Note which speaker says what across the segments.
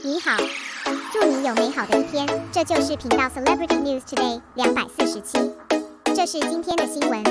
Speaker 1: 你好，祝你有美好的一天。这就是频道 Celebrity News Today 247。这是今天的新闻。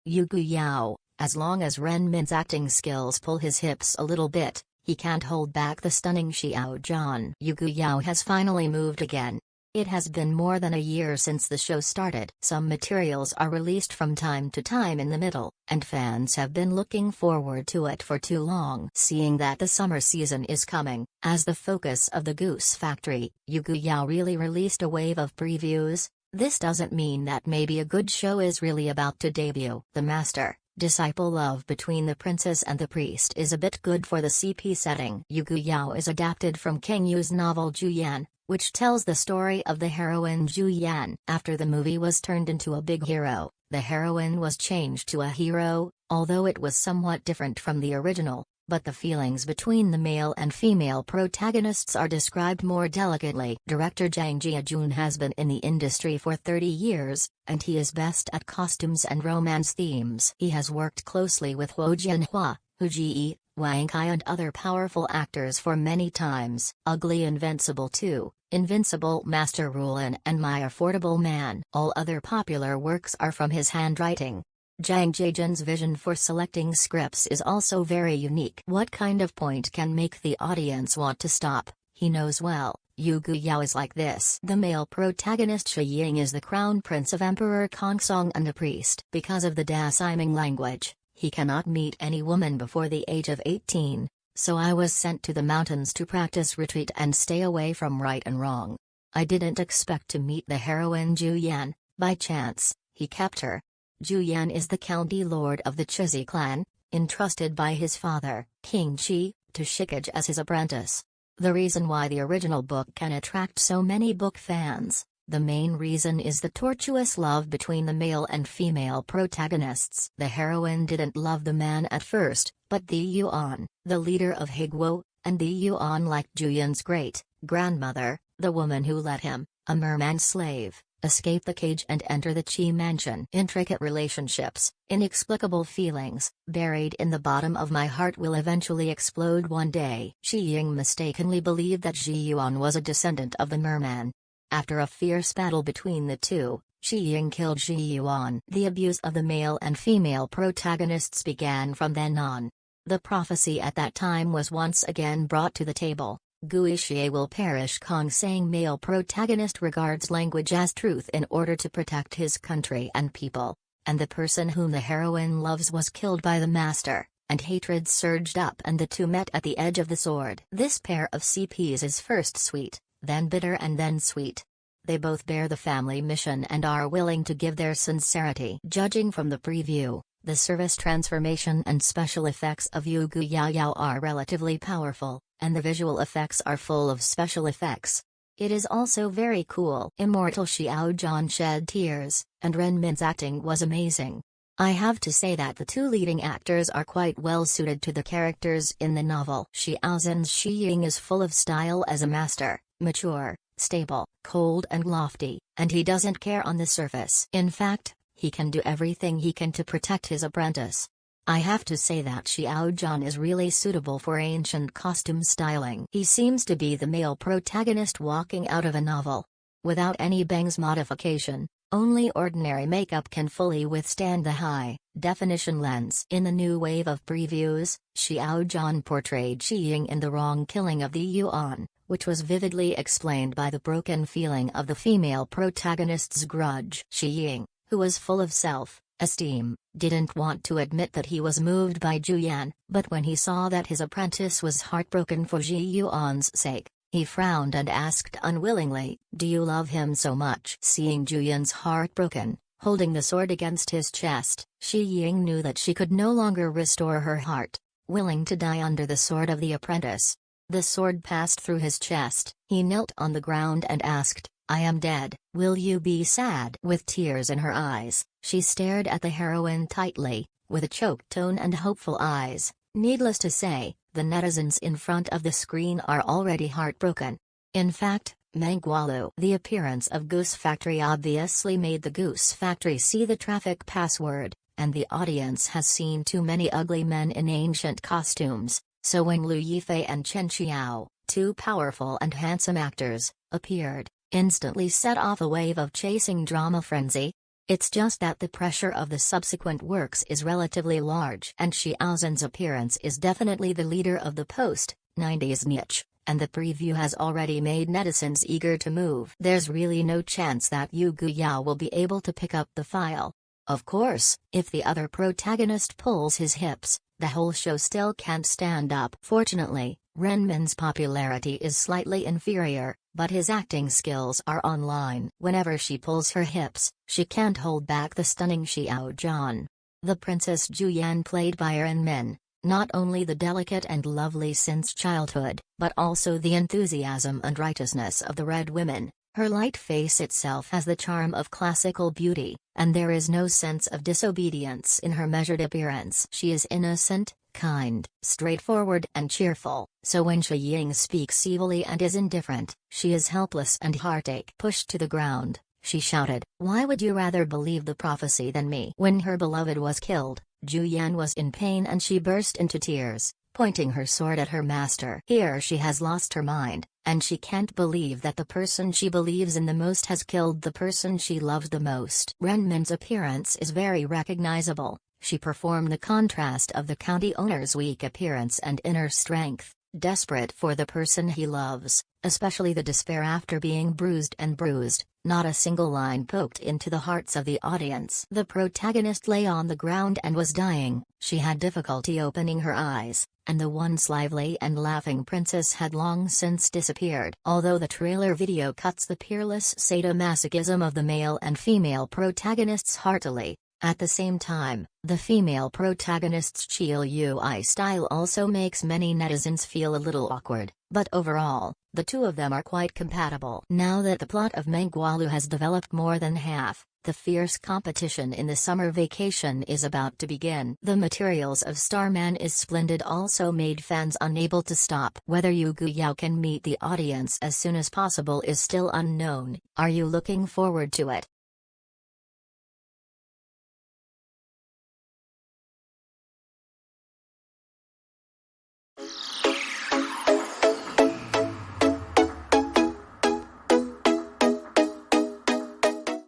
Speaker 2: Yugu Yao, as long as Ren Min's acting skills pull his hips a little bit, he can't hold back the stunning Xiao Zhan. Yugu Yao has finally moved again. It has been more than a year since the show started. Some materials are released from time to time in the middle, and fans have been looking forward to it for too long. Seeing that the summer season is coming, as the focus of the Goose Factory, Yugu Yao really released a wave of previews. This doesn't mean that maybe a good show is really about to debut. The master-disciple love between the princess and the priest is a bit good for the CP setting. Yugu Yao is adapted from Kang Yu's novel Ju Yan, which tells the story of the heroine Ju Yan. After the movie was turned into a big hero, the heroine was changed to a hero, although it was somewhat different from the original, but the feelings between the male and female protagonists are described more delicately. Director Zhang Jiajun has been in the industry for 30 years, and he is best at costumes and romance themes. He has worked closely with Huo Jianhua, Hu Ji, Wang Kai and other powerful actors for many times. Ugly Invincible 2, Invincible Master Rulin and My Affordable Man. All other popular works are from his handwriting. Zhang Jiajun's vision for selecting scripts is also very unique. What kind of point can make the audience want to stop? He knows well. Yugu Yao is like this. The male protagonist Shi Ying is the crown prince of Emperor Kongzong and a priest. Because of the Dasiming language, he cannot meet any woman before the age of 18, so I was sent to the mountains to practice retreat and stay away from right and wrong. I didn't expect to meet the heroine Ju Yan. By chance, he kept her. Ju Yan is the county lord of the Chizi clan, entrusted by his father, King Qi, to Shikage as his apprentice. The reason why the original book can attract so many book fans, the main reason is the tortuous love between the male and female protagonists. The heroine didn't love the man at first, but the Yuan, the leader of Higuo, and the Yuan liked Ju Yan's great-grandmother, the woman who let him, a merman slave, escape the cage and enter the Qi mansion. Intricate relationships, inexplicable feelings, buried in the bottom of my heart will eventually explode one day. Shi Ying mistakenly believed that Ji Yuan was a descendant of the merman. After a fierce battle between the two, Shi Ying killed Ji Yuan. The abuse of the male and female protagonists began from then on. The prophecy at that time was once again brought to the table. Gui Xie will perish. Kongzong male protagonist regards language as truth in order to protect his country and people, and the person whom the heroine loves was killed by the master, and hatred surged up and the two met at the edge of the sword. This pair of CPs is first sweet, then bitter and then sweet. They both bear the family mission and are willing to give their sincerity. Judging from the preview, the service transformation and special effects of Yugu Yao are relatively powerful, and the visual effects are full of special effects. It is also very cool. Immortal Xiao Zhan shed tears, and Ren Min's acting was amazing. I have to say that the two leading actors are quite well suited to the characters in the novel. Xiao Zhan's Shi Ying is full of style as a master, mature, stable, cold and lofty, and he doesn't care on the surface. In fact, he can do everything he can to protect his apprentice. I have to say that Xiao Zhan is really suitable for ancient costume styling. He seems to be the male protagonist walking out of a novel. Without any bangs modification, only ordinary makeup can fully withstand the high-definition lens. In the new wave of previews, Xiao Zhan portrayed Shi Ying in the wrong killing of the Yuan, which was vividly explained by the broken feeling of the female protagonist's grudge. Shi Ying, who was full of self-esteem, didn't want to admit that he was moved by Ju Yan, but when he saw that his apprentice was heartbroken for Ji Yuan's sake, he frowned and asked unwillingly, "Do you love him so much?" Seeing Ju Yan's heart broken, holding the sword against his chest, Shi Ying knew that she could no longer restore her heart. Willing to die under the sword of the apprentice. The sword passed through his chest. He knelt on the ground and asked, "I am dead. Will you be sad?" With tears in her eyes, she stared at the heroine tightly, with a choked tone and hopeful eyes. Needless to say, the netizens in front of the screen are already heartbroken. In fact, Mangwalu, the appearance of Goose Factory obviously made the Goose Factory see the traffic password, and the audience has seen too many ugly men in ancient costumes, So when Lu Yifei and Chen Xiao, two powerful and handsome actors, appeared, instantly set off a wave of chasing drama frenzy. It's just that the pressure of the subsequent works is relatively large, and Xiao Zhan's appearance is definitely the leader of the post-90s niche, and the preview has already made netizens eager to move. There's really no chance that Yugu Yao will be able to pick up the file. Of course, if the other protagonist pulls his hips, the whole show still can't stand up. Fortunately, Ren Min's popularity is slightly inferior, but his acting skills are online. Whenever she pulls her hips, she can't hold back the stunning Xiao Zhan. The Princess Juyan, played by Ren Min, not only the delicate and lovely since childhood, but also the enthusiasm and righteousness of the Red women. Her light face itself has the charm of classical beauty, and there is no sense of disobedience in her measured appearance. She is innocent, kind, straightforward and cheerful, so when Shi Ying speaks evilly and is indifferent, she is helpless and heartache. Pushed to the ground, she shouted, "Why would you rather believe the prophecy than me?" When her beloved was killed, Juyan was in pain and she burst into tears, pointing her sword at her master. Here she has lost her mind, and she can't believe that the person she believes in the most has killed the person she loves the most. Ren Min's appearance is very recognizable. She performed the contrast of the county owner's weak appearance and inner strength, desperate for the person he loves, especially the despair after being bruised and bruised. Not a single line poked into the hearts of the audience. The protagonist lay on the ground and was dying. She had difficulty opening her eyes, and the once lively and laughing princess had long since disappeared. Although the trailer video cuts the peerless sadomasochism of the male and female protagonists heartily, at the same time, the female protagonist's chill UI style also makes many netizens feel a little awkward, but overall, the two of them are quite compatible. Now that the plot of Menggualu has developed more than half, the fierce competition in the summer vacation is about to begin. The materials of Starman is Splendid also made fans unable to stop. Whether Yugu Yao can meet the audience as soon as possible is still unknown. Are you looking forward to it?